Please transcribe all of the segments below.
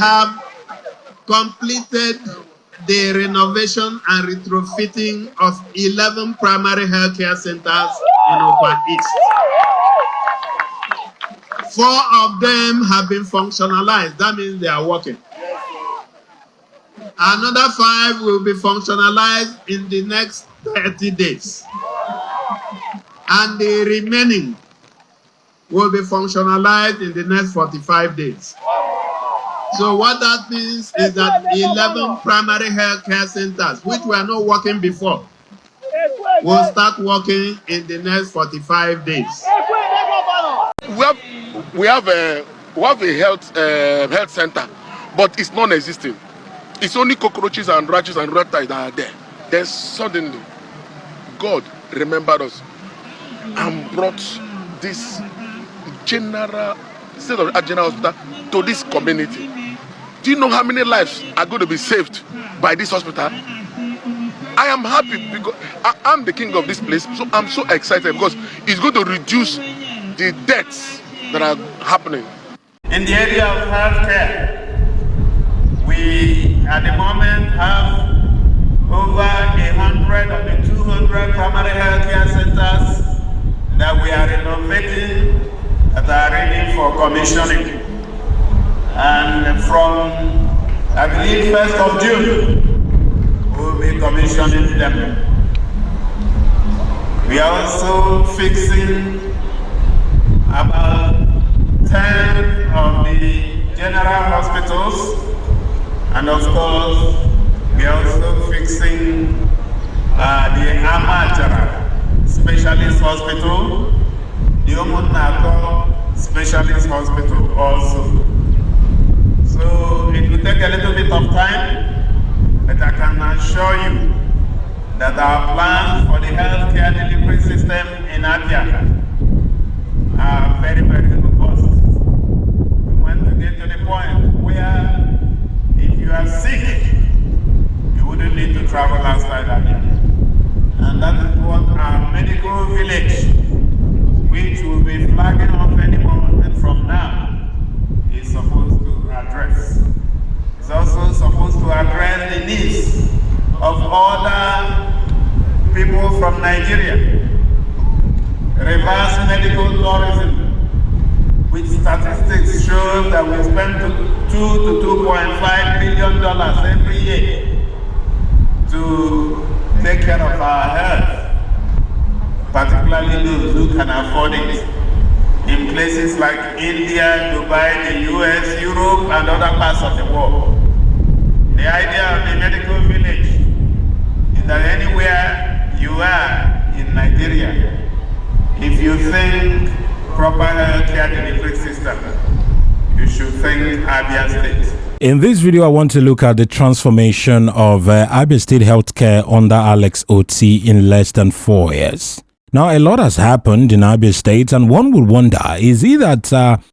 have completed the renovation and retrofitting of 11 primary healthcare centers in Upper East. 4 of them have been functionalized. That means they are working. Another 5 will be functionalized in the next 30 days. And the remaining will be functionalized in the next 45 days. So what that means is that 11 primary health care centers, which were not working before, will start working in the next 45 days. We have a health center, but it's non-existing. It's only cockroaches and ratchets and reptiles that are there. Then suddenly, God remembered us and brought this general hospital to this community. Do you know how many lives are going to be saved by this hospital? I am happy because I'm the king of this place, so I'm so excited because it's going to reduce the deaths that are happening. In the area of healthcare, we at the moment have over 100 of the 200 primary healthcare centers that we are renovating that are ready for commissioning. And from, I believe, 1st of June, we'll be commissioning them. We are also fixing about 10 of the general hospitals, and of course, we are also fixing the Amachara Specialist Hospital, the Omunako Specialist Hospital also. So it will take a little bit of time, but I can assure you that our plans for the healthcare delivery system in Abia are very, very robust. We want to get to the point where if you are sick, you wouldn't need to travel outside Abia. And that is what our medical village, which will be flagging off any moment from now, is supposed to address. It's also supposed to address the needs of other people from Nigeria. Reverse medical tourism, which statistics show that we spend $2 to $2.5 billion every year to take care of our health, particularly those who can afford it, in places like India, Dubai, the US, Europe, and other parts of the world. The idea of the medical village is that anywhere you are in Nigeria, if you think proper healthcare delivery system, you should think Abia State. In this video, I want to look at the transformation of Abia State Healthcare under Alex Otti in less than 4 years. Now, a lot has happened in Abia State, and one would wonder, is it that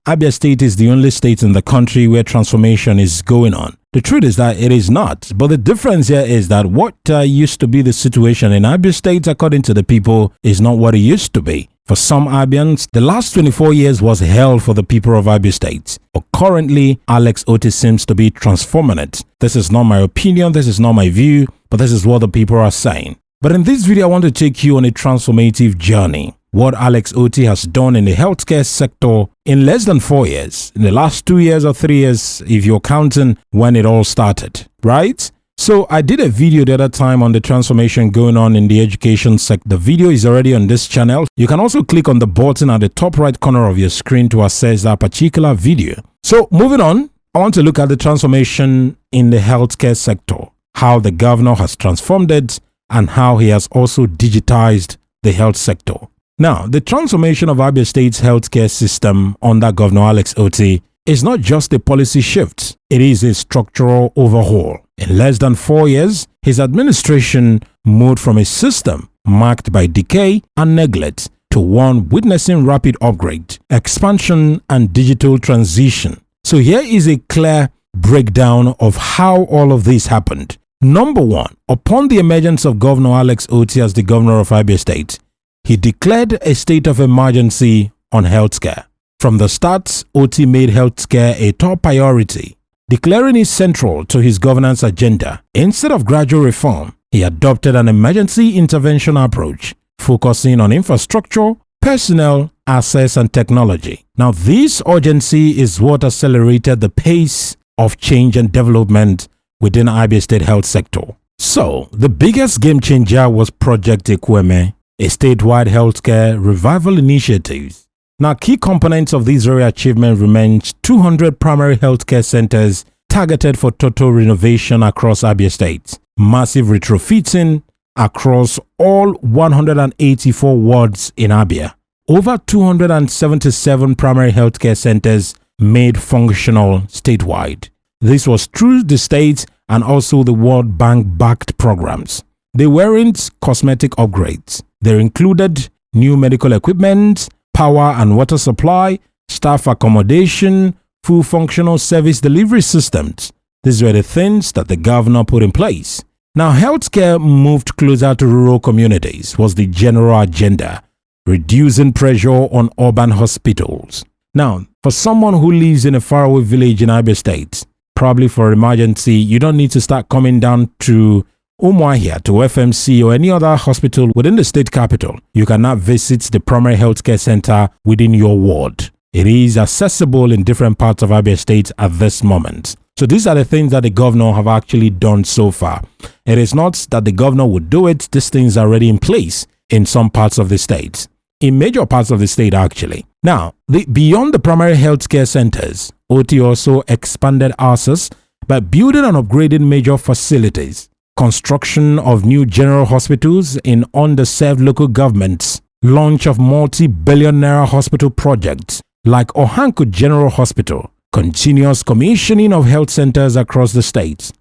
Abia State is the only state in the country where transformation is going on? The truth is that it is not, but the difference here is that what used to be the situation in Abia State, according to the people, is not what it used to be. For some Abians, the last 24 years was hell for the people of Abia State. But currently, Alex Otti seems to be transforming it. This is not my opinion, this is not my view, but this is what the people are saying. But in this video, I want to take you on a transformative journey. What Alex Otti has done in the healthcare sector in less than 4 years, in the last 2 years or 3 years, if you're counting when it all started, right? So I did a video the other time on the transformation going on in the education sector. The video is already on this channel. You can also click on the button at the top right corner of your screen to access that particular video. So moving on, I want to look at the transformation in the healthcare sector, how the governor has transformed it, and how he has also digitized the health sector. Now, the transformation of Abia State's healthcare system under Governor Alex Otti is not just a policy shift, it is a structural overhaul. In less than 4 years, his administration moved from a system marked by decay and neglect to one witnessing rapid upgrade, expansion, and digital transition. So here is a clear breakdown of how all of this happened. Number one, upon the emergence of Governor Alex Otti as the governor of Abia State, he declared a state of emergency on healthcare. From the start, Otti made healthcare a top priority. declaring it central to his governance agenda. Instead of gradual reform, he adopted an emergency intervention approach, focusing on infrastructure, personnel, access, and technology. Now, this urgency is what accelerated the pace of change and development within Abia State health sector. So, the biggest game changer was Project Ekweme, a statewide healthcare revival initiative. Now, key components of this very achievement remains 200 primary healthcare centers targeted for total renovation across Abia State, massive retrofitting across all 184 wards in Abia, over 277 primary healthcare centers made functional statewide. This was through the state and also the World Bank-backed programs. They weren't cosmetic upgrades. They included new medical equipment, power and water supply, staff accommodation, full functional service delivery systems. These were the things that the governor put in place. Now, healthcare moved closer to rural communities was the general agenda, reducing pressure on urban hospitals. Now, for someone who lives in a faraway village in Abia State, probably for emergency, you don't need to start coming down to Umuahia, to FMC or any other hospital within the state capital. You cannot visit the primary healthcare center within your ward. It is accessible in different parts of Abia State at this moment. So these are the things that the governor have actually done so far. It is not that the governor would do it. These things are already in place in some parts of the state, in major parts of the state actually. Now, beyond the primary healthcare centers, Otti also expanded access by building and upgrading major facilities, construction of new general hospitals in underserved local governments, launch of multi-billion naira hospital projects like Ohanku General Hospital, continuous commissioning of health centers across the state.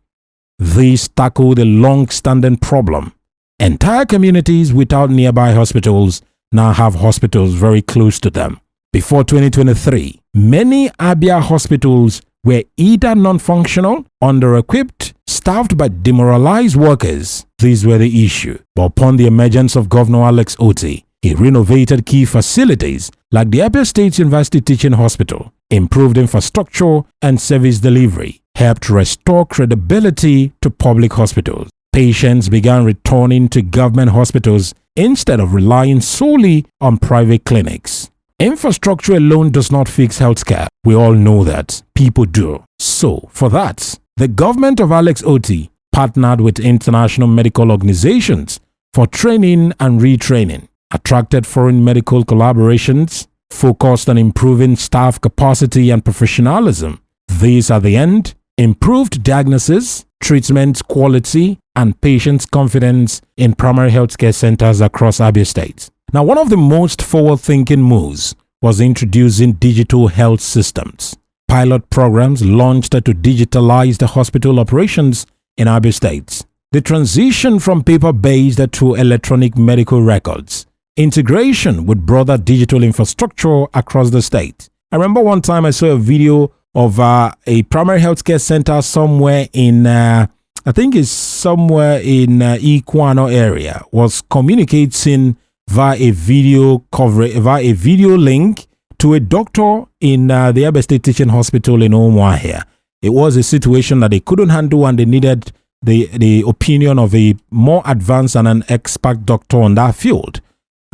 These tackle the long-standing problem. Entire communities without nearby hospitals now have hospitals very close to them. Before 2023, many Abia hospitals were either non-functional, under-equipped, staffed by demoralized workers. These were the issue. But upon the emergence of Governor Alex Otti, he renovated key facilities like the Abia State University Teaching Hospital, improved infrastructure and service delivery, helped restore credibility to public hospitals. Patients began returning to government hospitals instead of relying solely on private clinics. Infrastructure alone does not fix healthcare. We all know that. People do. So, for that, the government of Alex Otti partnered with international medical organizations for training and retraining, attracted foreign medical collaborations, focused on improving staff capacity and professionalism. These, at the end, improved diagnosis, treatment quality, and patients' confidence in primary healthcare centers across Abia State. Now, one of the most forward-thinking moves was introducing digital health systems. Pilot programs launched to digitalize the hospital operations in Abia State. The transition from paper-based to electronic medical records. Integration with broader digital infrastructure across the state. I remember one time I saw a video of a primary healthcare center somewhere in, I think it's somewhere in Ikwano area, was communicating via a video coverage, via a video link to a doctor in the Abia State Teaching Hospital in Umuahia. It was a situation that they couldn't handle and they needed the opinion of a more advanced and an expert doctor on that field.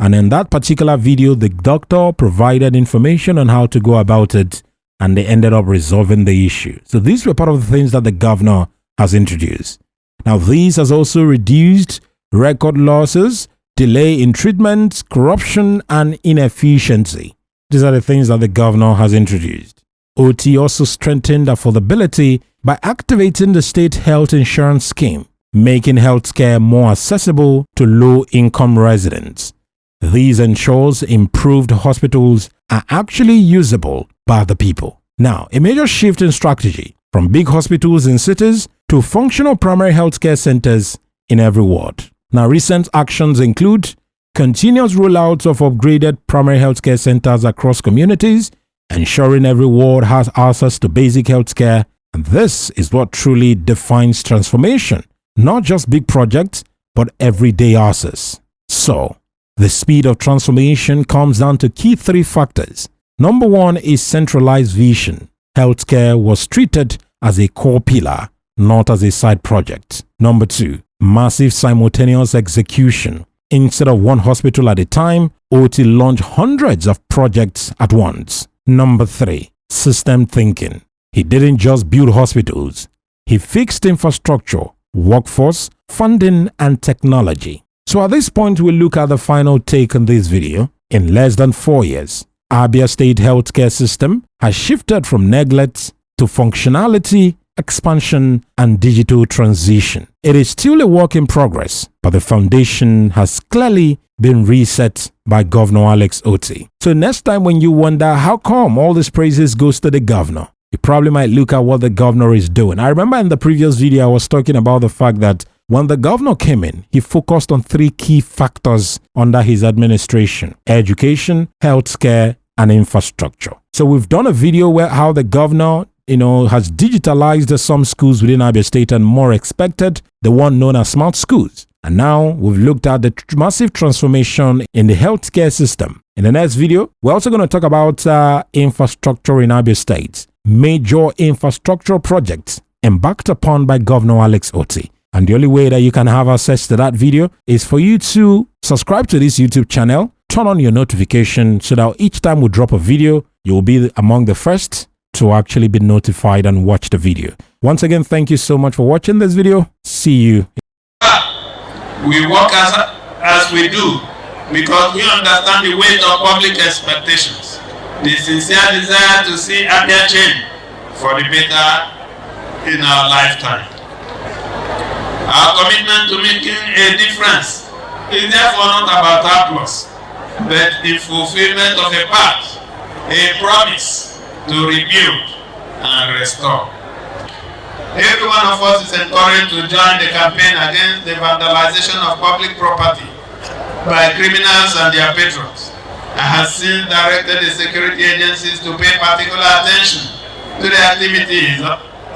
And in that particular video, the doctor provided information on how to go about it, and they ended up resolving the issue. So these were part of the things that the governor has introduced. Now, this has also reduced record losses, delay in treatment, corruption, and inefficiency. These are the things that the governor has introduced. Otti also strengthened affordability by activating the state health insurance scheme, making healthcare more accessible to low-income residents. These ensures improved hospitals are actually usable by the people. Now, a major shift in strategy from big hospitals in cities to functional primary healthcare centers in every ward. Now, recent actions include continuous rollouts of upgraded primary healthcare centers across communities, ensuring every ward has access to basic healthcare. And this is what truly defines transformation, not just big projects, but everyday access. So, the speed of transformation comes down to key three factors. Number one is centralized vision. Healthcare was treated as a core pillar, not as a side project. Number 2, massive simultaneous execution. Instead of one hospital at a time, Otti launched hundreds of projects at once. Number 3, system thinking. He didn't just build hospitals. He fixed infrastructure, workforce, funding, and technology. So at this point, we'll look at the final take on this video. In less than 4 years, Abia State healthcare system has shifted from neglect to functionality, expansion, and digital transition. It is still a work in progress, but the foundation has clearly been reset by Governor Alex Otti. So next time when you wonder how come all these praises goes to the governor, you probably might look at what the governor is doing. I remember in the previous video I was talking about the fact that when the governor came in, he focused on 3 key factors under his administration: education, healthcare, and infrastructure. So we've done a video where how the governor has digitalized some schools within Abia State and more expected, the one known as smart schools. And now we've looked at the massive transformation in the healthcare system. In the next video, we're also going to talk about infrastructure in Abia State, major infrastructure projects embarked upon by Governor Alex Otti. And the only way that you can have access to that video is for you to subscribe to this YouTube channel, turn on your notification so that each time we drop a video, you'll be among the first to actually be notified and watch the video. Once again, thank you so much for watching this video. See you. We work as we do because we understand the weight of public expectations, the sincere desire to see Abia change for the better in our lifetime. Our commitment to making a difference is therefore not about applause, but the fulfillment of a part, a promise to rebuild and restore. Every one of us is encouraged to join the campaign against the vandalization of public property by criminals and their patrons. I have since directed the security agencies to pay particular attention to the activities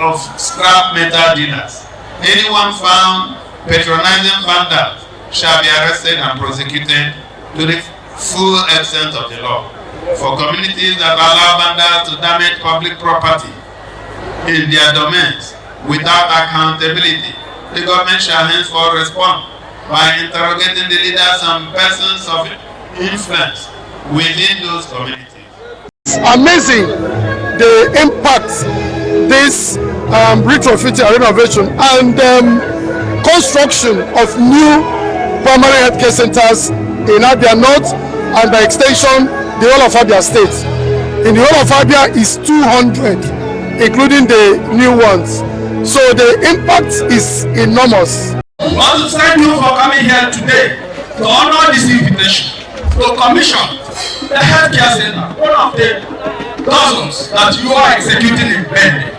of scrap metal dealers. Anyone found patronizing vandals shall be arrested and prosecuted to the full extent of the law. For communities that allow vandals to damage public property in their domains without accountability, the government shall henceforth respond by interrogating the leaders and persons of influence within those communities. Amazing the impact this retrofitting and renovation and construction of new primary healthcare centers in Abia North and by extension the whole of Abia State. In the whole of Abia is 200, including the new ones. So the impact is enormous. I want to thank you for coming here today to honor this invitation to commission the healthcare center, one of the dozens that you are executing in Benin.